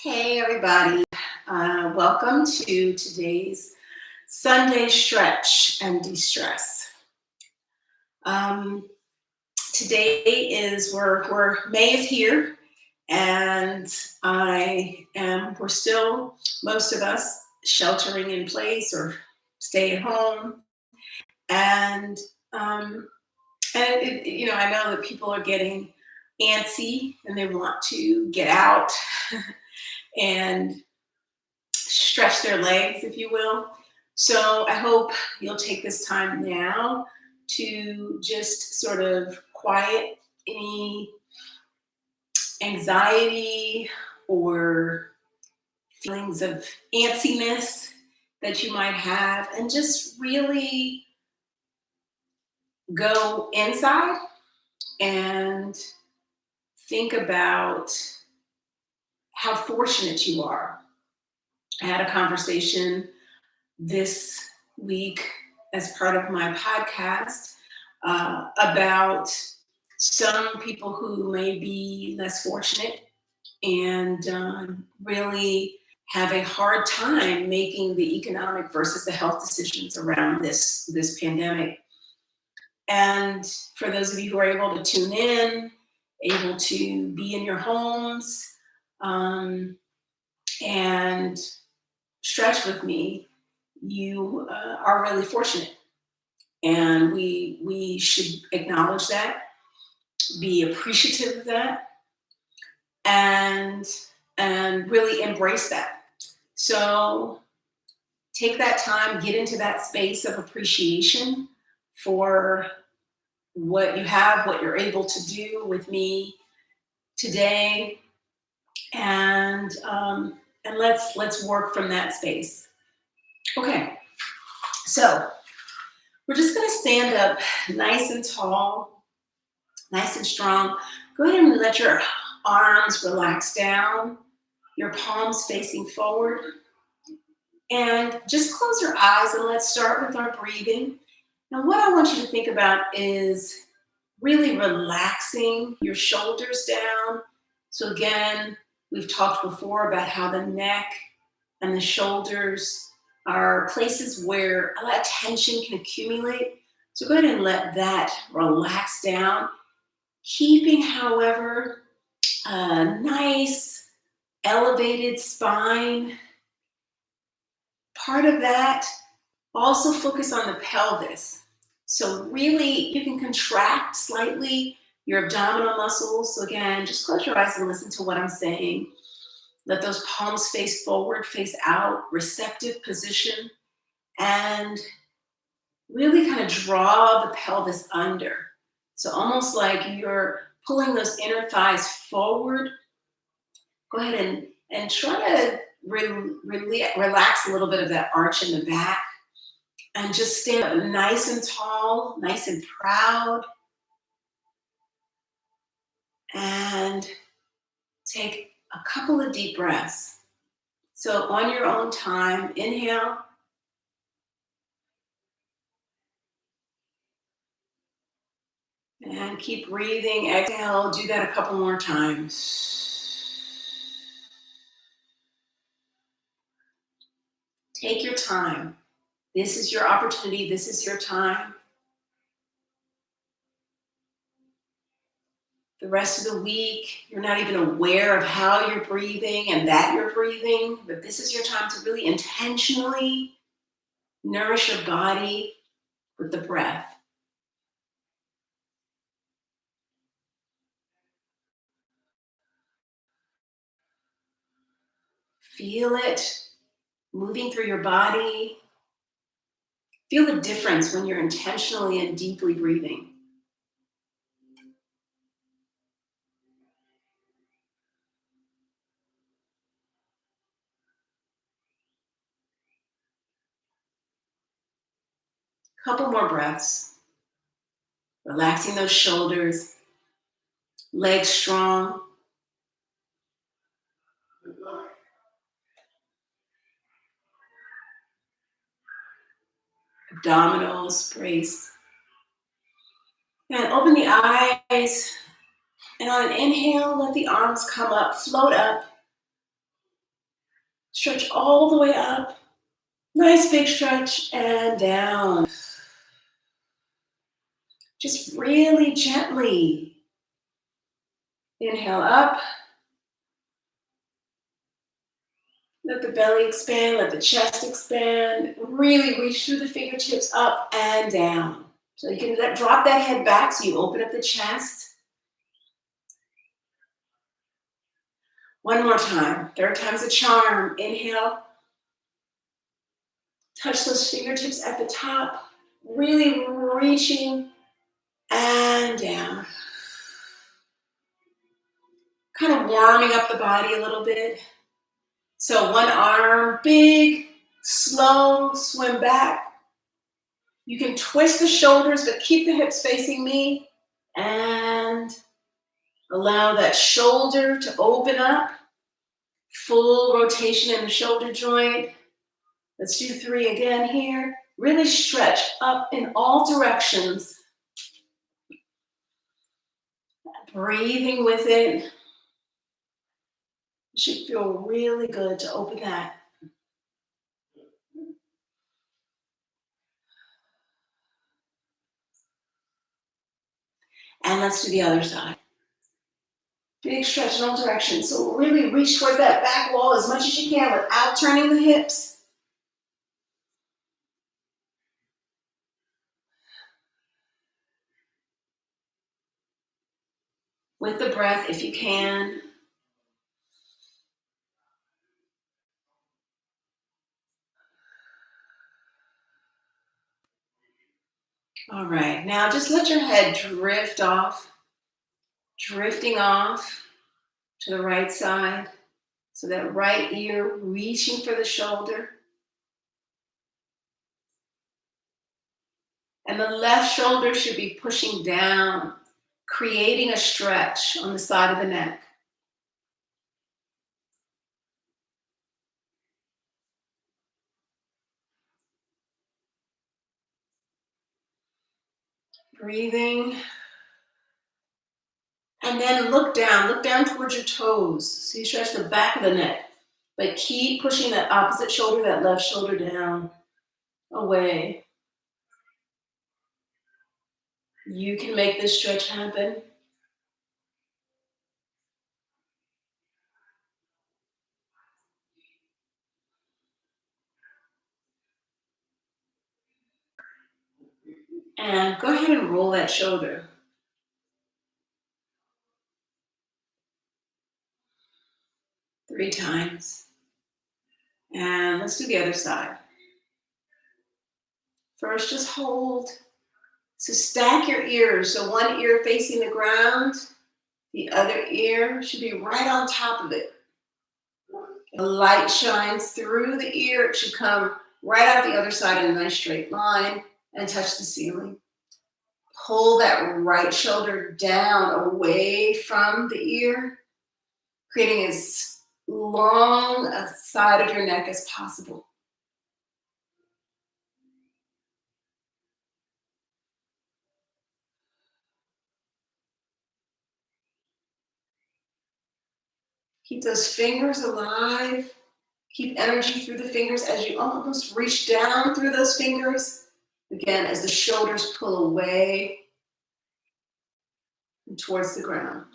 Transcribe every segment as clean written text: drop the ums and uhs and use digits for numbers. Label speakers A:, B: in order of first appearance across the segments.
A: Hey, everybody. Welcome to today's Sunday stretch and de-stress. Um, Today we're May is here, and we're still, most of us, sheltering in place or stay at home. And, um, I know that people are getting antsy and they want to get out and stretch their legs, if you will. So I hope you'll take this time now to just sort of quiet any anxiety or feelings of antsiness that you might have, and just really go inside and think about how fortunate you are. I had a conversation this week as part of my podcast about some people who may be less fortunate and really have a hard time making the economic versus the health decisions around this pandemic. And for those of you who are able to tune in, able to be in your homes, and stretch with me, you are really fortunate, and we should acknowledge that, be appreciative of that, and really embrace that. So take that time, get into that space of appreciation for what you have, what you're able to do with me today, and let's work from that space. Okay, so we're just going to stand up nice and tall, nice and strong. Go ahead and let your arms relax down, your palms facing forward. And just close your eyes and let's start with our breathing. And what I want you to think about is really relaxing your shoulders down. So again, we've talked before about how the neck and the shoulders are places where a lot of tension can accumulate. So go ahead and let that relax down, keeping, however, a nice elevated spine. Part of that, also focus on the pelvis. So really, you can contract slightly your abdominal muscles. So again, just close your eyes and listen to what I'm saying. Let those palms face forward, face out, receptive position, and really kind of draw the pelvis under. So almost like you're pulling those inner thighs forward. Go ahead and try to relax a little bit of that arch in the back, and just stand up nice and tall, nice and proud, and take a couple of deep breaths. So on your own time, inhale. And keep breathing. Exhale. Do that a couple more times. Take your time. This is your opportunity. This is your time. The rest of the week, you're not even aware of how you're breathing and that you're breathing, but this is your time to really intentionally nourish your body with the breath. Feel it moving through your body. Feel the difference when you're intentionally and deeply breathing. Couple more breaths. Relaxing those shoulders, legs strong. Abdominals braced. And open the eyes. And on an inhale, let the arms come up, float up. Stretch all the way up. Nice big stretch and down. Just really gently. Inhale up. Let the belly expand, let the chest expand. Really reach through the fingertips up and down. So you can drop that head back so you open up the chest. One more time. Third time's a charm. Inhale. Touch those fingertips at the top. Really reaching and down. Kind of warming up the body a little bit. So one arm, big, slow, swim back. You can twist the shoulders, but keep the hips facing me. And allow that shoulder to open up. Full rotation in the shoulder joint. Let's do 3 again here. Really stretch up in all directions. Breathing with it. It should feel really good to open that. And let's do the other side. Big stretch in all directions. So really reach towards that back wall as much as you can without turning the hips. With the breath, if you can. All right, now just let your head drift off. Drifting off to the right side. So that right ear reaching for the shoulder. And the left shoulder should be pushing down, creating a stretch on the side of the neck. Breathing. And then look down towards your toes. So you stretch the back of the neck, but keep pushing that opposite shoulder, that left shoulder down, away. You can make this stretch happen. And go ahead and roll that shoulder. Three times. And let's do the other side. First, just hold. So stack your ears. So one ear facing the ground, the other ear should be right on top of it. The light shines through the ear. It should come right out the other side in a nice straight line and touch the ceiling. Pull that right shoulder down away from the ear, creating as long a side of your neck as possible. Keep those fingers alive. Keep energy through the fingers as you almost reach down through those fingers. Again, as the shoulders pull away and towards the ground.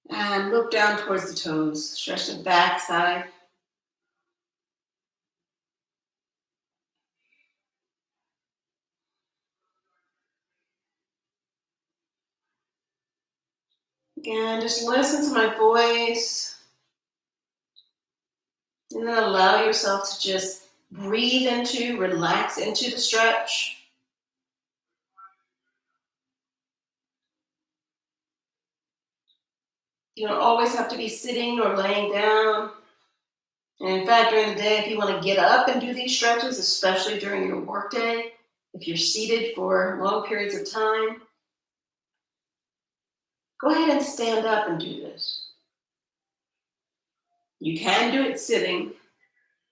A: And look down towards the toes. Stretch the back side. Again, just listen to my voice. And then allow yourself to just breathe into, relax into the stretch. You don't always have to be sitting or laying down. And in fact, during the day, if you want to get up and do these stretches, especially during your workday, if you're seated for long periods of time, go ahead and stand up and do this. You can do it sitting,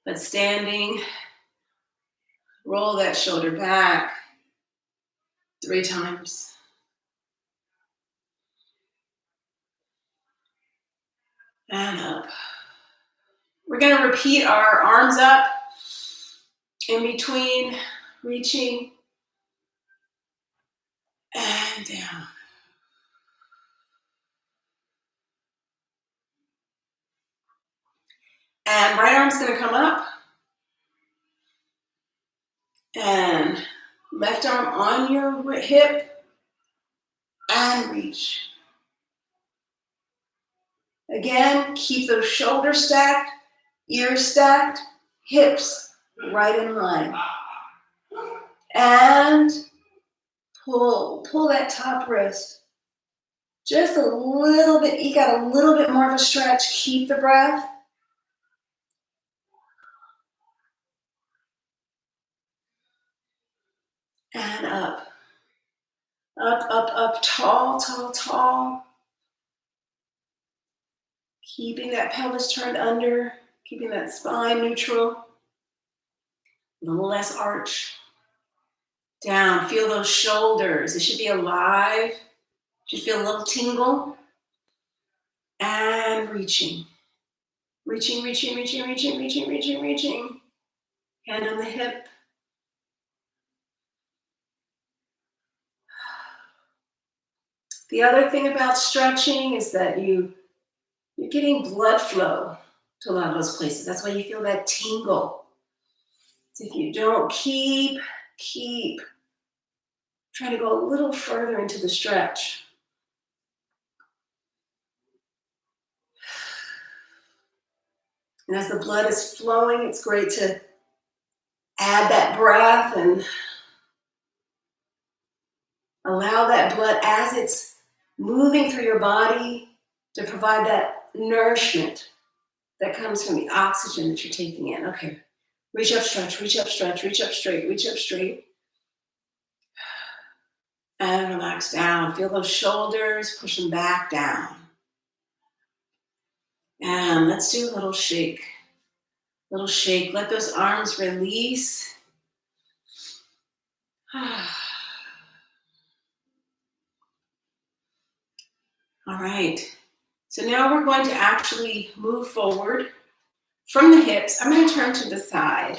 A: but standing, roll that shoulder back 3 times. and up. We're going to repeat our arms up, in between, reaching, and down. And right arm's going to come up, and left arm on your hip, and reach. Again, keep those shoulders stacked, ears stacked, hips right in line. And pull that top wrist. Just a little bit, you got a little bit more of a stretch. Keep the breath. And up. Up, up, up, tall, tall, tall. Keeping that pelvis turned under, keeping that spine neutral. A little less arch. Down, feel those shoulders. It should be alive. Should feel a little tingle. And reaching. Reaching, reaching, reaching, reaching, reaching, reaching, reaching. Hand on the hip. The other thing about stretching is that you're getting blood flow to a lot of those places. That's why you feel that tingle. So if you don't keep trying to go a little further into the stretch. And as the blood is flowing, it's great to add that breath and allow that blood, as it's moving through your body, to provide that nourishment that comes from the oxygen that you're taking in. Okay, reach up, stretch, reach up, stretch, reach up straight, reach up straight. And relax down. Feel those shoulders, push them back down. And let's do a little shake. Little shake. Let those arms release. All right. So now we're going to actually move forward from the hips. I'm going to turn to the side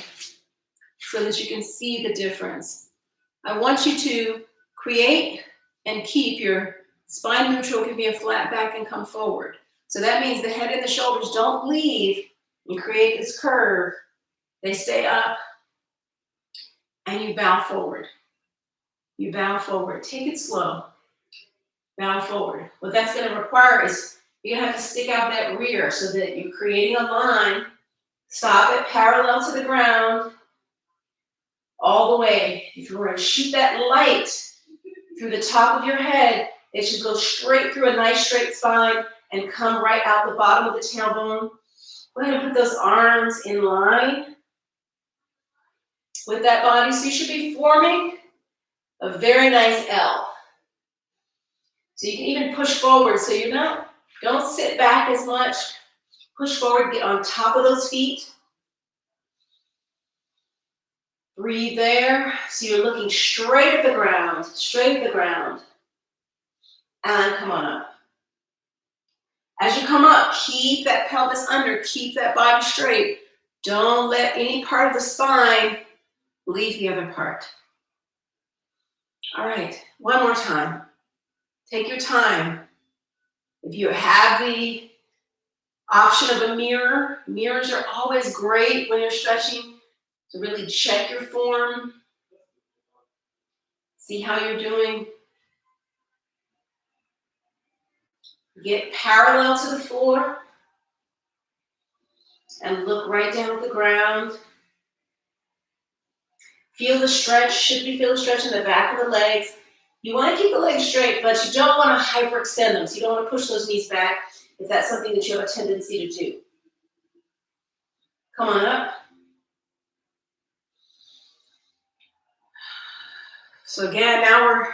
A: so that you can see the difference. I want you to create and keep your spine neutral, give me a flat back and come forward. So that means the head and the shoulders don't leave and create this curve. They stay up and you bow forward. You bow forward. Take it slow. Bow forward. What that's going to require is you're going to have to stick out that rear so that you're creating a line. Stop it parallel to the ground all the way. If you were to shoot that light through the top of your head, it should go straight through a nice straight spine and come right out the bottom of the tailbone. Go ahead and put those arms in line with that body. So you should be forming a very nice L. So you can even push forward so you're not, don't sit back as much. Push forward, get on top of those feet. Breathe there. So you're looking straight at the ground, And come on up. As you come up, keep that pelvis under, keep that body straight. Don't let any part of the spine leave the other part. All right, one more time. Take your time. If you have the option of a mirror, mirrors are always great when you're stretching to really check your form, see how you're doing. Get parallel to the floor and look right down at the ground. Feel the stretch, feel the stretch in the back of the legs. You want to keep the legs straight, but you don't want to hyperextend them. So you don't want to push those knees back if that's something that you have a tendency to do. Come on up. So again, now we're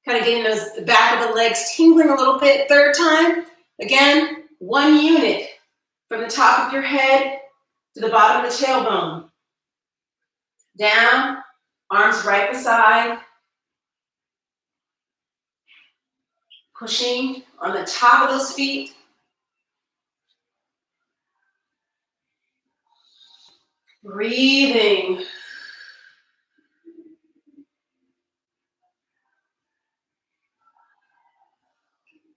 A: kind of getting the back of the legs tingling a little bit. Third time, again, 1 unit from the top of your head to the bottom of the tailbone. Down, arms right beside. Pushing on the top of those feet. Breathing.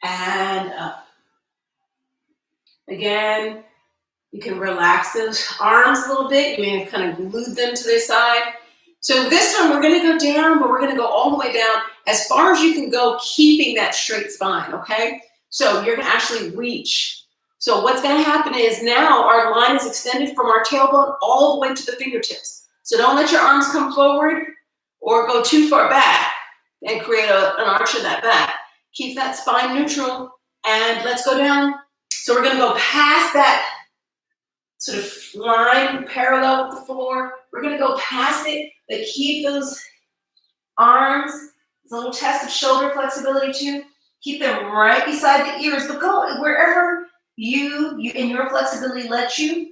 A: And up. Again, you can relax those arms a little bit. You may have kind of glued them to their side. So this time we're going to go down, but we're going to go all the way down as far as you can go, keeping that straight spine, okay? So you're going to actually reach. So what's going to happen is now our line is extended from our tailbone all the way to the fingertips. So don't let your arms come forward or go too far back and create an arch in that back. Keep that spine neutral, and let's go down. So we're going to go past that sort of line parallel with the floor. We're going to go past it, but keep those arms, it's a little test of shoulder flexibility too. Keep them right beside the ears, but go wherever you in your flexibility lets you,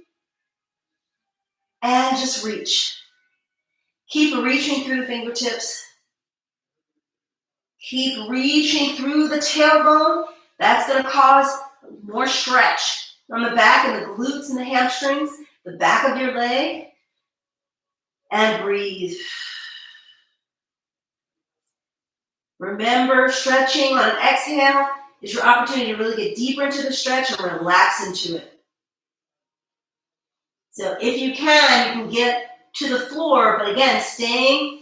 A: and just reach. Keep reaching through the fingertips. Keep reaching through the tailbone. That's going to cause more stretch on the back and the glutes and the hamstrings, the back of your leg. And breathe. Remember, stretching on an exhale is your opportunity to really get deeper into the stretch and relax into it. So if you can get to the floor, but again, staying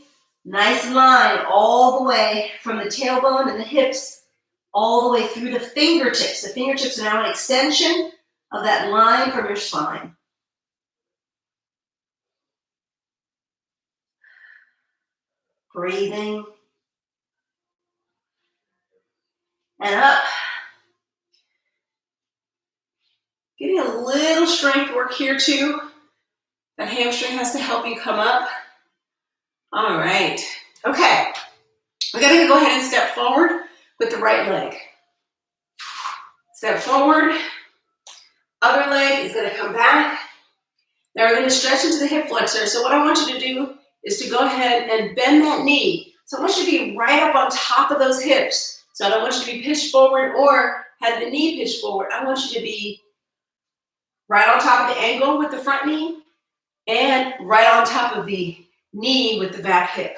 A: nice line all the way from the tailbone and the hips, all the way through the fingertips. The fingertips are now an extension of that line from your spine. Breathing. And up. Getting a little strength work here too. That hamstring has to help you come up. All right. Okay. We're going to go ahead and step forward with the right leg. Step forward. Other leg is going to come back. Now we're going to stretch into the hip flexor. So what I want you to do is to go ahead and bend that knee. So I want you to be right up on top of those hips. So I don't want you to be pitched forward or have the knee pitched forward. I want you to be right on top of the ankle with the front knee and right on top of the knee with the back hip.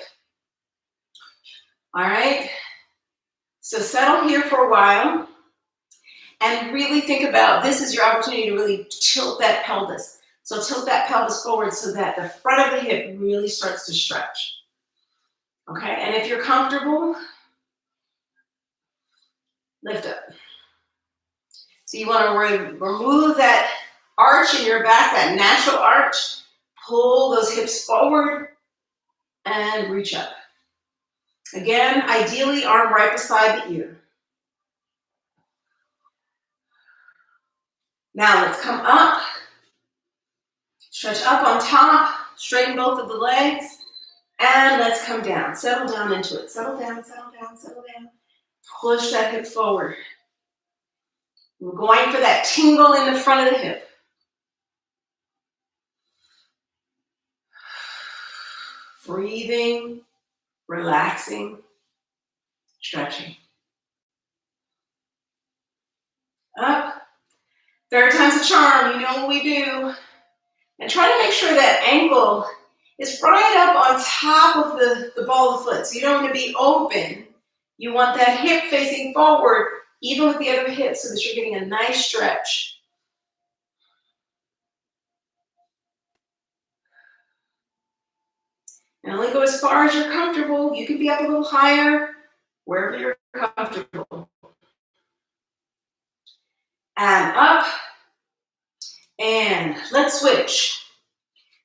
A: All right? So settle here for a while and really think about, this is your opportunity to really tilt that pelvis. So tilt that pelvis forward so that the front of the hip really starts to stretch. Okay, and if you're comfortable, lift up. So you want to remove that arch in your back, that natural arch. Pull those hips forward and reach up. Again, ideally arm right beside the ear. Now let's come up. Stretch up on top. Straighten both of the legs. And let's come down. Settle down into it. Settle down, settle down, settle down. Push that hip forward. We're going for that tingle in the front of the hip. Breathing, relaxing, stretching. Up. Third time's a charm. You know what we do. And try to make sure that ankle is right up on top of the ball of the foot. So you don't want to be open. You want that hip facing forward, even with the other hip, so that you're getting a nice stretch. And only go as far as you're comfortable. You can be up a little higher, wherever you're comfortable. And up. And let's switch.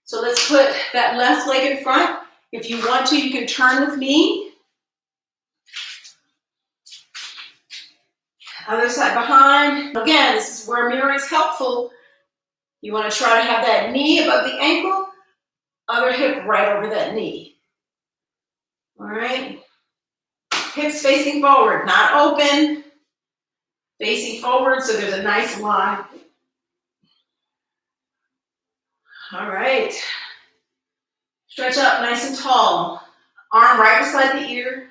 A: So let's put that left leg in front. If you want to, you can turn with me. Other side behind. Again, this is where mirror is helpful. You want to try to have that knee above the ankle, other hip right over that knee. All right. Hips facing forward, not open. Facing forward, so there's a nice line. All right. Stretch up nice and tall. Arm right beside the ear.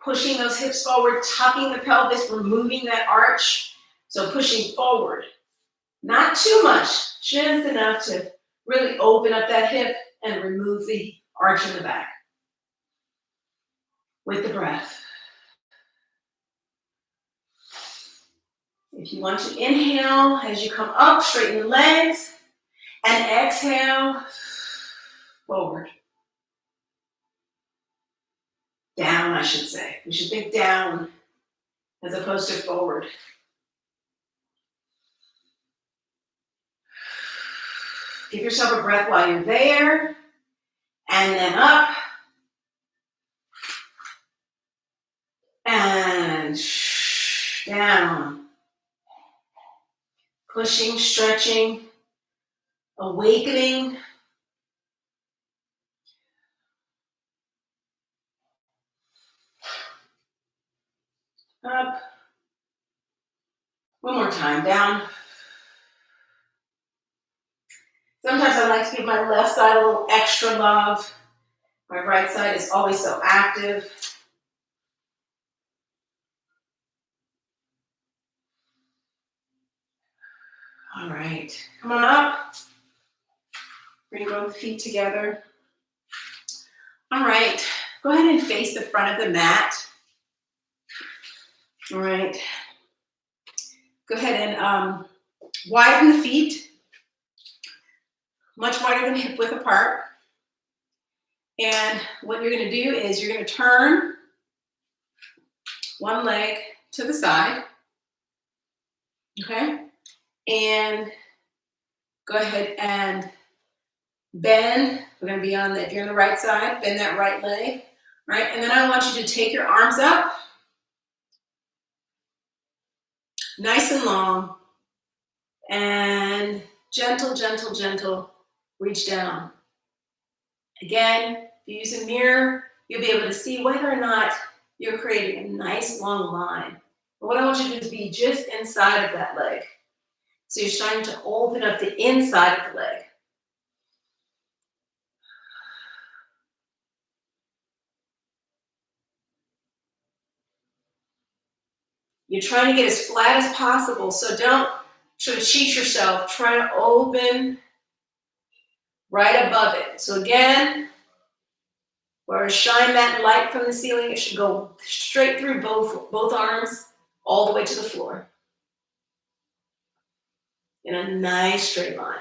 A: Pushing those hips forward, tucking the pelvis, removing that arch. So pushing forward. Not too much, just enough to Really open up that hip and remove the arch in the back with the breath. If you want to inhale as you come up, straighten the legs, and exhale, forward. Down, I should say. You should think down as opposed to forward. Give yourself a breath while you're there, and then up, and down. Pushing, stretching, awakening. Up. One more time, down. Sometimes I like to give my left side a little extra love. My right side is always so active. All right, come on up. Bring both feet together. All right, go ahead and face the front of the mat. All right, go ahead and widen the feet, much wider than hip width apart. And what you're gonna do is you're gonna turn one leg to the side, okay? And go ahead and bend. We're gonna be on the, if you're on the right side, bend that right leg, right? And then I want you to take your arms up, nice and long, and gentle, gentle, gentle, reach down. Again, if you use a mirror, you'll be able to see whether or not you're creating a nice long line. But what I want you to do is be just inside of that leg. So you're starting to open up the inside of the leg. You're trying to get as flat as possible, so don't sort of cheat yourself. Try to open right above it. So again, where I shine that light from the ceiling, it should go straight through both arms, all the way to the floor. In a nice straight line.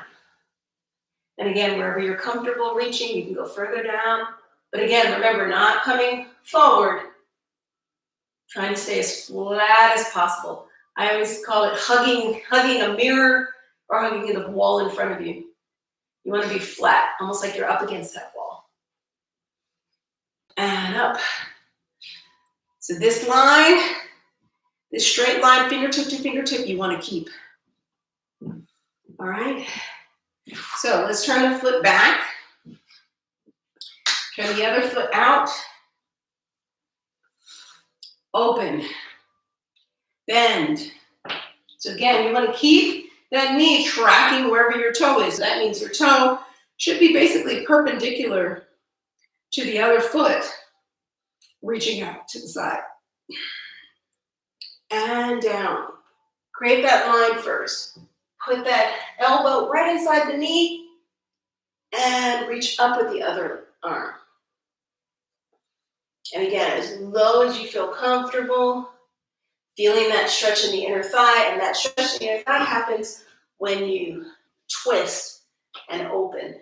A: And again, wherever you're comfortable reaching, you can go further down. But again, remember, not coming forward, trying to stay as flat as possible. I always call it hugging a mirror or hugging the wall in front of you. You want to be flat, almost like you're up against that wall. And up. So this line, this straight line, fingertip to fingertip, you want to keep. All right. So let's turn the foot back. Turn the other foot out. Open. Bend. So again, you want to keep that knee tracking wherever your toe is. That means your toe should be basically perpendicular to the other foot, reaching out to the side. And down. Create that line first. Put that elbow right inside the knee and reach up with the other arm. And again, as low as you feel comfortable, feeling that stretch in the inner thigh, and that stretch in the inner thigh happens when you twist and open.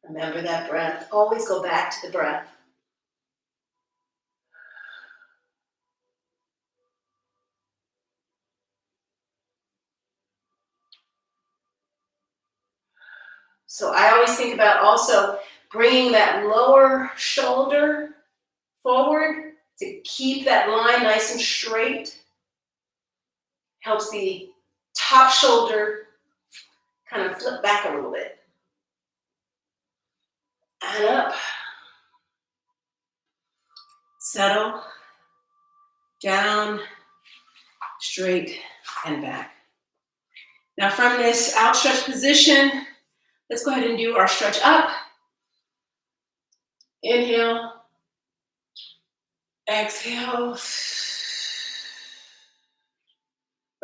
A: Remember that breath. Always go back to the breath. So I always think about also bringing that lower shoulder forward to keep that line nice and straight. Helps the top shoulder kind of flip back a little bit. And up. Settle. Down. Straight and back. Now from this outstretched position, let's go ahead and do our stretch up. Inhale. Exhale.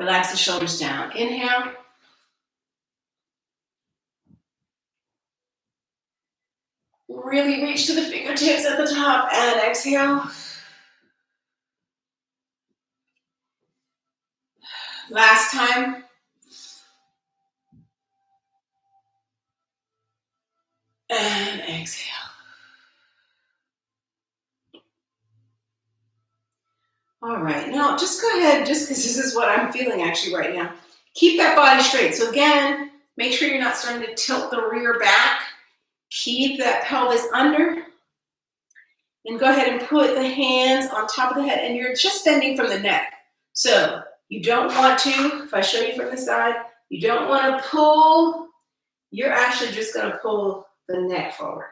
A: Relax the shoulders down. Inhale. Really reach to the fingertips at the top and exhale. Last time. And exhale. All right, now just go ahead, just because this is what I'm feeling actually right now. Keep that body straight. So again, make sure you're not starting to tilt the rear back. Keep that pelvis under. And go ahead and put the hands on top of the head, and you're just bending from the neck. So you don't want to, if I show you from the side, you don't want to pull. You're actually just going to pull the neck forward.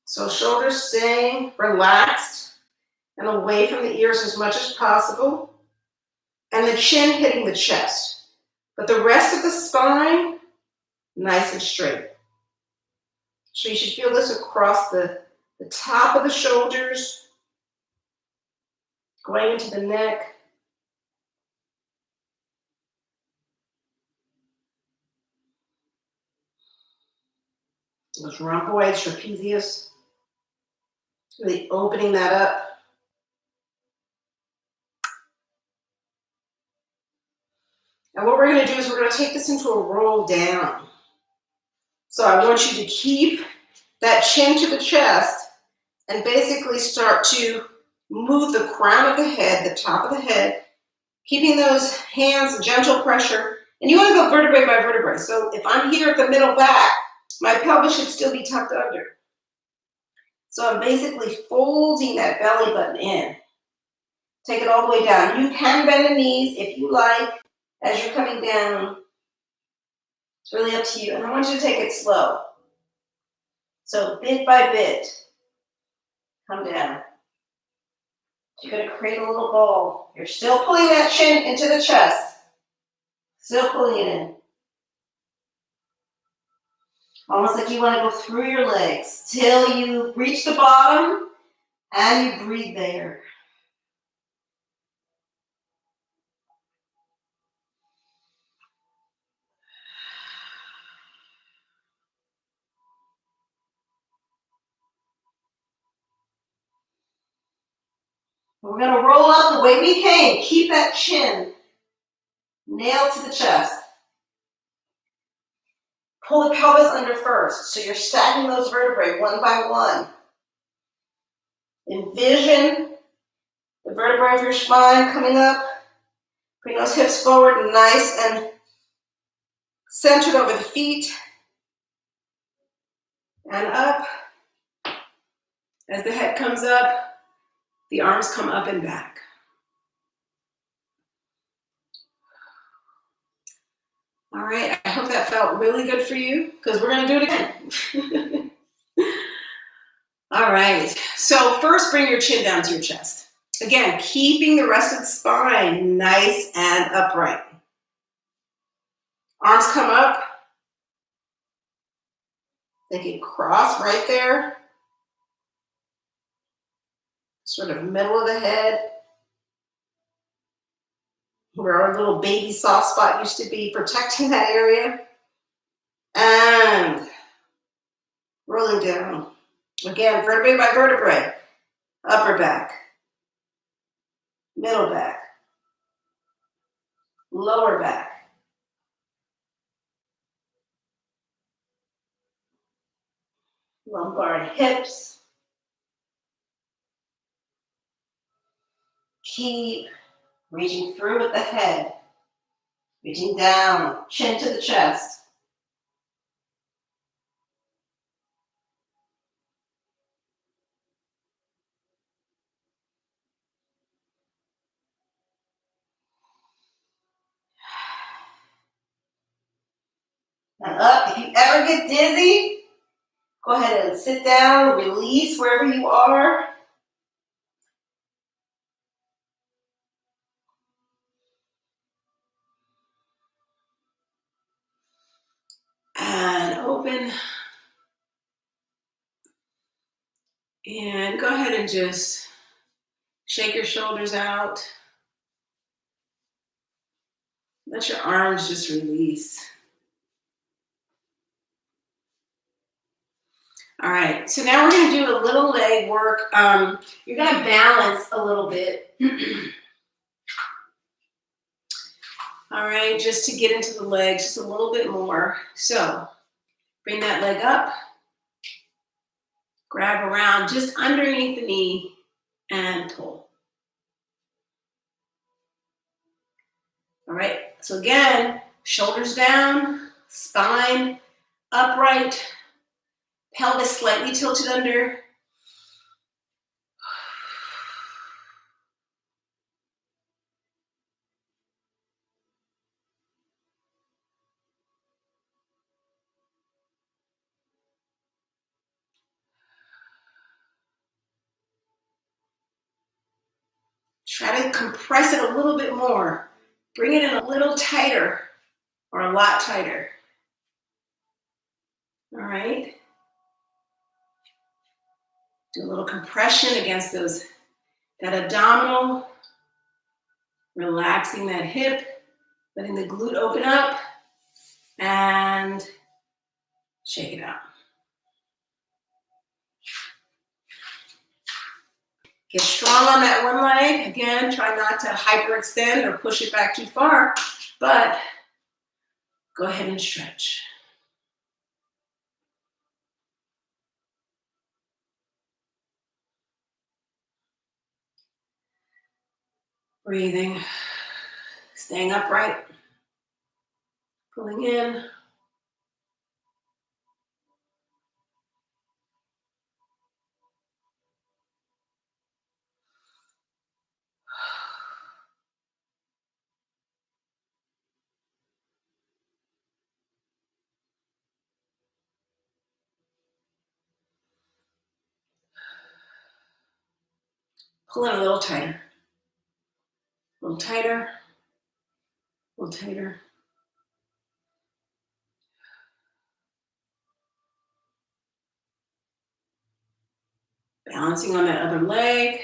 A: So shoulders staying relaxed and away from the ears as much as possible. And the chin hitting the chest. But the rest of the spine, nice and straight. So you should feel this across the top of the shoulders, going into the neck. Those rhomboids, trapezius, really opening that up. And what we're going to do is we're going to take this into a roll down. So I want you to keep that chin to the chest and basically start to move the crown of the head, the top of the head, keeping those hands gentle pressure. And you want to go vertebrae by vertebrae. So if I'm here at the middle back, my pelvis should still be tucked under. So I'm basically folding that belly button in. Take it all the way down. You can bend the knees if you like as you're coming down. It's really up to you. And I want you to take it slow. So bit by bit, come down. You're going to create a little ball. You're still pulling that chin into the chest. Still pulling it in. Almost like you want to go through your legs till you reach the bottom and you breathe there. We're going to roll up the way we came. Keep that chin nailed to the chest. Pull the pelvis under first. So you're stacking those vertebrae one by one. Envision the vertebrae of your spine coming up. Bring those hips forward, nice and centered over the feet. And up. As the head comes up, the arms come up and back. All right, I hope that felt really good for you because we're going to do it again. All right, so first bring your chin down to your chest. Again, keeping the rest of the spine nice and upright. Arms come up. They can cross right there. Sort of middle of the head. Where our little baby soft spot used to be, protecting that area. And rolling down. Again, vertebrae by vertebrae. Upper back. Middle back. Lower back. Lumbar and hips. Keep reaching through with the head. Reaching down, chin to the chest. And up. If you ever get dizzy, go ahead and sit down, release wherever you are. And open. And go ahead and just shake your shoulders out. Let your arms just release. All right, so now we're going to do a little leg work. You're going to balance a little bit. All right, just to get into the legs just a little bit more. So bring that leg up, grab around just underneath the knee and pull. All right, so again, shoulders down, spine upright, pelvis slightly tilted under. Try to compress it a little bit more. Bring it in a little tighter or a lot tighter. All right. Do a little compression against that abdominal, relaxing that hip, letting the glute open up, and shake it out. Get strong on that one leg. Again, try not to hyperextend or push it back too far, but go ahead and stretch. Breathing, staying upright, pulling in. Pull in a little tighter. A little tighter, a little tighter. Balancing on that other leg.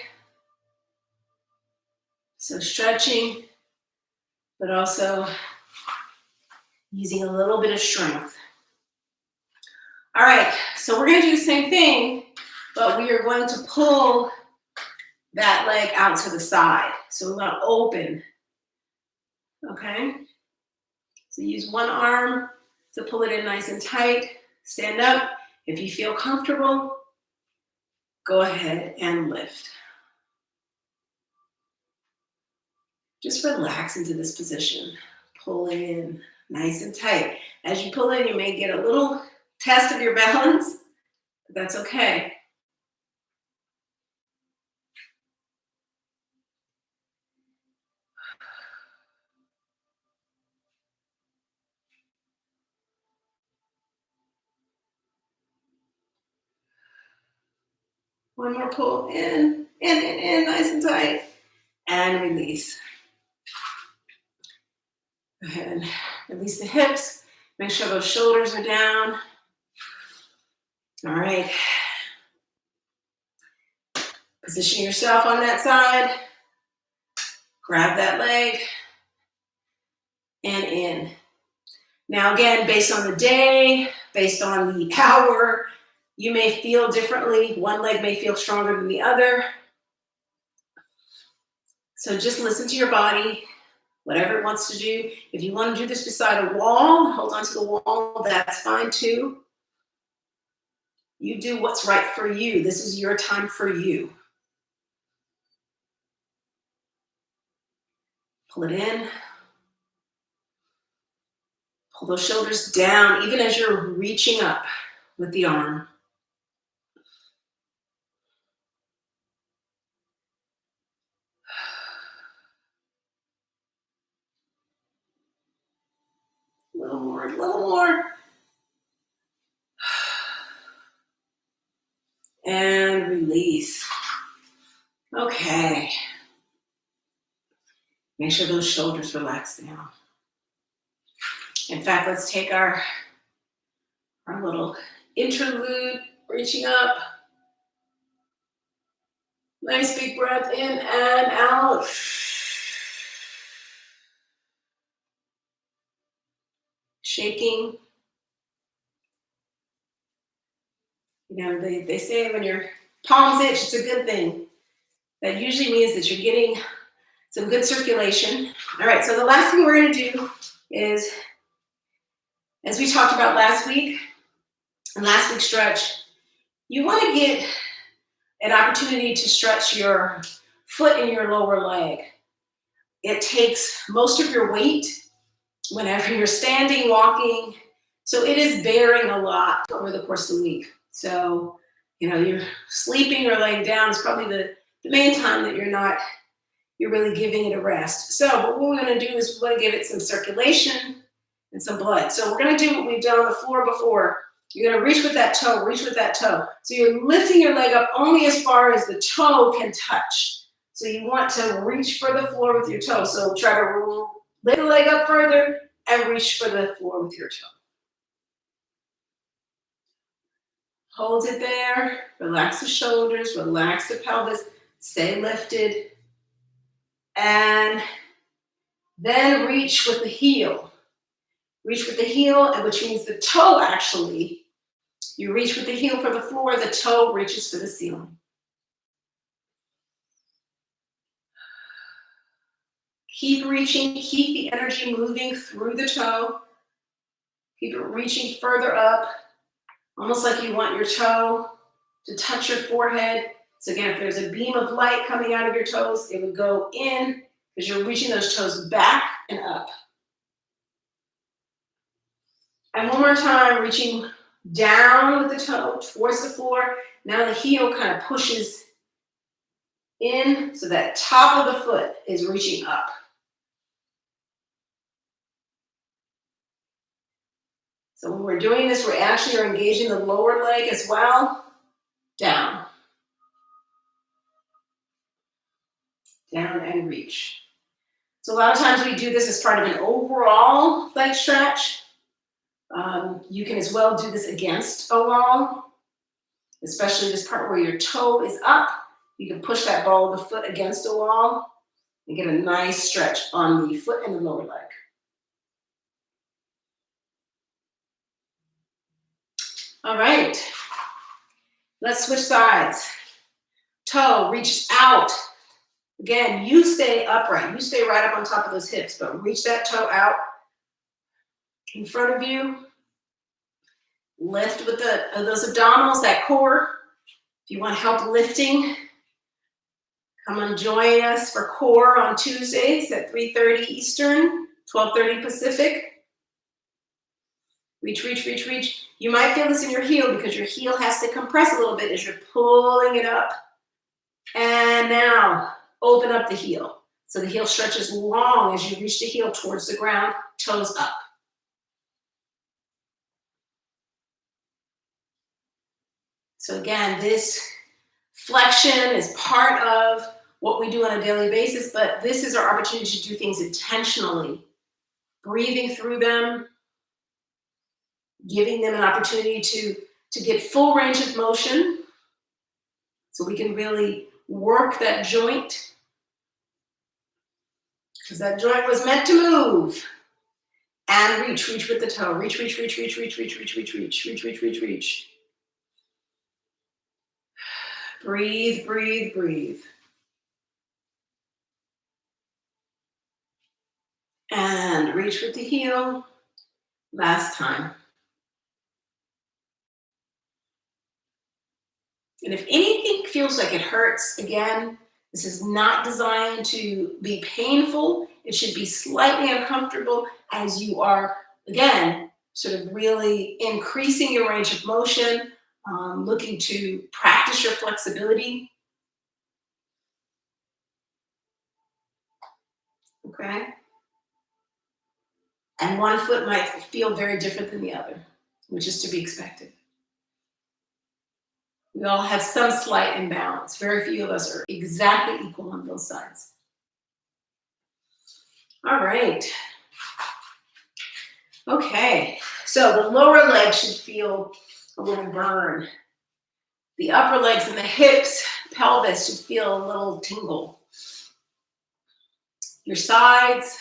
A: So stretching, but also using a little bit of strength. All right, so we're gonna do the same thing, but we are going to pull that leg out to the side. So we're gonna open, okay? So use one arm to pull it in nice and tight. Stand up. If you feel comfortable, go ahead and lift. Just relax into this position. Pull in nice and tight. As you pull in, you may get a little test of your balance, but that's okay. One more pull in, nice and tight, and release. Go ahead and release the hips. Make sure those shoulders are down. All right. Position yourself on that side. Grab that leg and in. Now again, based on the day, based on the hour, you may feel differently. One leg may feel stronger than the other. So just listen to your body, whatever it wants to do. If you want to do this beside a wall, hold on to the wall, that's fine too. You do what's right for you. This is your time for you. Pull it in. Pull those shoulders down, even as you're reaching up with the arm. A little more, a little more. And release. Okay. Make sure those shoulders relax down. In fact, let's take our little interlude, reaching up. Nice big breath in and out. shaking. You know, they say when your palms itch, it's a good thing. That usually means that you're getting some good circulation. All right, so the last thing we're going to do is, as we talked about last week, and last week's stretch, you want to get an opportunity to stretch your foot and your lower leg. It takes most of your weight whenever you're standing, walking, so it is bearing a lot over the course of the week. So, you know, you're sleeping or laying down is probably the main time that you're really giving it a rest. So what we're going to do is we're going to give it some circulation and some blood. So we're going to do what we've done on the floor before. You're going to reach with that toe, reach with that toe. So you're lifting your leg up only as far as the toe can touch. So you want to reach for the floor with your toe. So try to lift the leg up further and reach for the floor with your toe. Hold it there. Relax the shoulders, relax the pelvis, stay lifted. And then reach with the heel. Reach with the heel, which means the toe actually. You reach with the heel for the floor, the toe reaches for the ceiling. Keep reaching, keep the energy moving through the toe. Keep it reaching further up, almost like you want your toe to touch your forehead. So again, if there's a beam of light coming out of your toes, it would go in because you're reaching those toes back and up. And one more time, reaching down with the toe towards the floor. Now the heel kind of pushes in, so that top of the foot is reaching up. So when we're doing this, we're actually engaging the lower leg as well. Down. Down and reach. So a lot of times we do this as part of an overall leg stretch. You can as well do this against a wall, especially this part where your toe is up. You can push that ball of the foot against a wall and get a nice stretch on the foot and the lower leg. All right, let's switch sides. Toe reaches out. Again, you stay upright. You stay right up on top of those hips, but reach that toe out in front of you. Lift with those abdominals, that core. If you want help lifting, come and join us for core on Tuesdays at 3:30 Eastern, 12:30 Pacific. Reach, reach, reach, reach. You might feel this in your heel because your heel has to compress a little bit as you're pulling it up. And now, open up the heel. So the heel stretches long as you reach the heel towards the ground, toes up. So again, this flexion is part of what we do on a daily basis, but this is our opportunity to do things intentionally. Breathing through them, giving them an opportunity to get full range of motion so we can really work that joint because that joint was meant to move. And reach, reach with the toe. Reach, reach, reach, reach, reach, reach, reach, reach, reach, reach, reach, reach, reach. Breathe, breathe, breathe. And reach with the heel. Last time. And if anything feels like it hurts, again, this is not designed to be painful. It should be slightly uncomfortable as you are, again, sort of really increasing your range of motion, looking to practice your flexibility. Okay? And one foot might feel very different than the other, which is to be expected. We all have some slight imbalance. Very few of us are exactly equal on both sides. All right. Okay, so the lower leg should feel a little burn. The upper legs and the hips, pelvis should feel a little tingle. Your sides,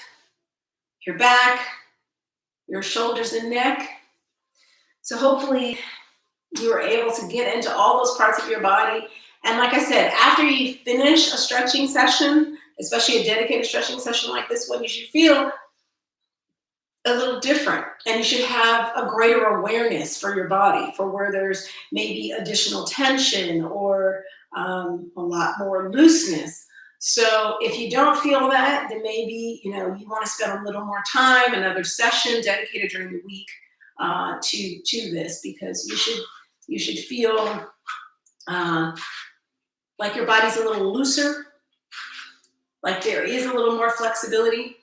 A: your back, your shoulders and neck. So hopefully you were able to get into all those parts of your body. And like I said, after you finish a stretching session, especially a dedicated stretching session like this one, you should feel a little different, and you should have a greater awareness for your body, for where there's maybe additional tension or a lot more looseness. So if you don't feel that, then maybe you want to spend a little more time, another session dedicated during the week to this, because you should feel like your body's a little looser, like there is a little more flexibility,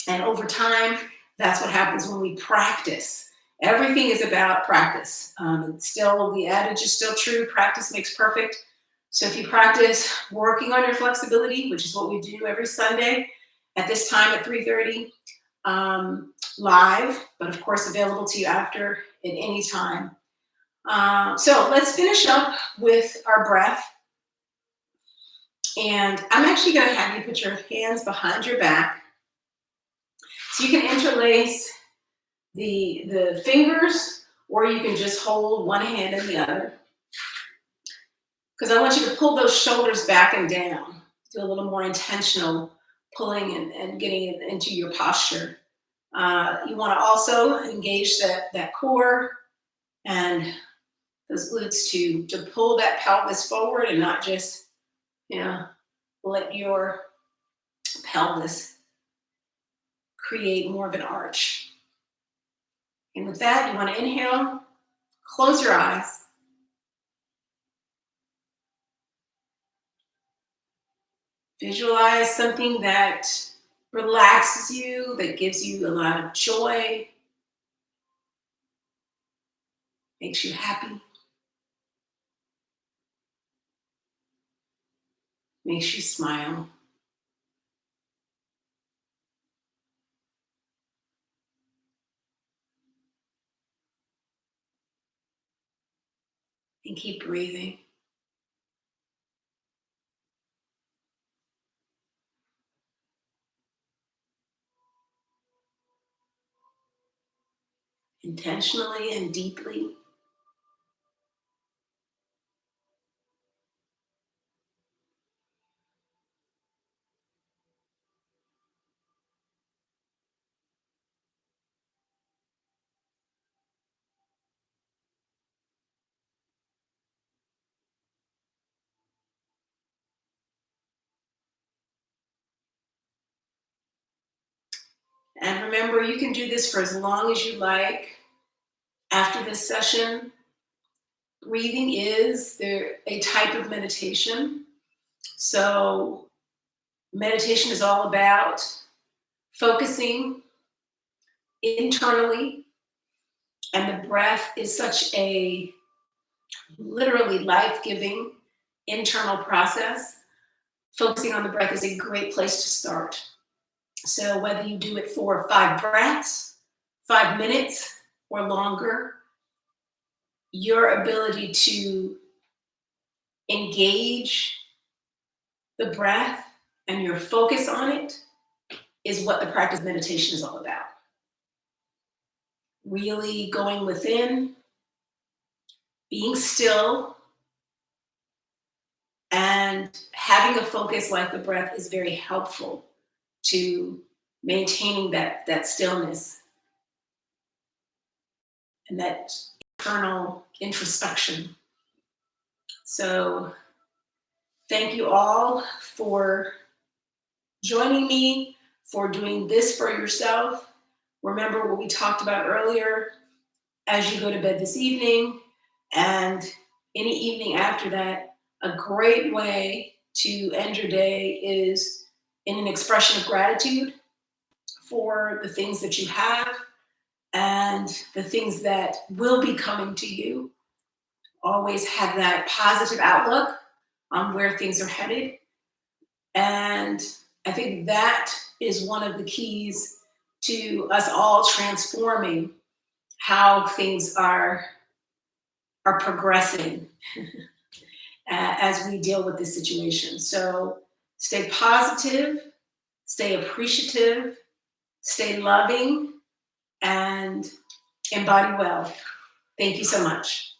A: and over time, that's what happens when we practice. Everything is about practice. Still, the adage is still true: practice makes perfect. So if you practice working on your flexibility, which is what we do every Sunday at this time at 3:30, live, but of course available to you after at any time. So let's finish up with our breath. And I'm actually going to have you put your hands behind your back. So you can interlace the fingers, or you can just hold one hand in the other. Because I want you to pull those shoulders back and down. Do a little more intentional pulling and getting it into your posture. You want to also engage that core and those glutes to pull that pelvis forward, and not just let your pelvis create more of an arch. And with that, you want to inhale, close your eyes. Visualize something that relaxes you, that gives you a lot of joy, makes you happy, makes you smile. And keep breathing. Intentionally and deeply. And remember, you can do this for as long as you like. After this session, breathing is a type of meditation. So meditation is all about focusing internally, and the breath is such a literally life-giving internal process. Focusing on the breath is a great place to start. So whether you do it for 5 breaths, 5 minutes, or longer, your ability to engage the breath and your focus on it is what the practice of meditation is all about. Really going within, being still, and having a focus like the breath is very helpful to maintaining that stillness and that internal introspection. So thank you all for joining me, for doing this for yourself. Remember what we talked about earlier: as you go to bed this evening and any evening after that, a great way to end your day is in an expression of gratitude for the things that you have and the things that will be coming to you. Always have that positive outlook on where things are headed. And I think that is one of the keys to us all transforming how things are progressing as we deal with this situation. So stay positive, stay appreciative, stay loving, and embody well. Thank you so much.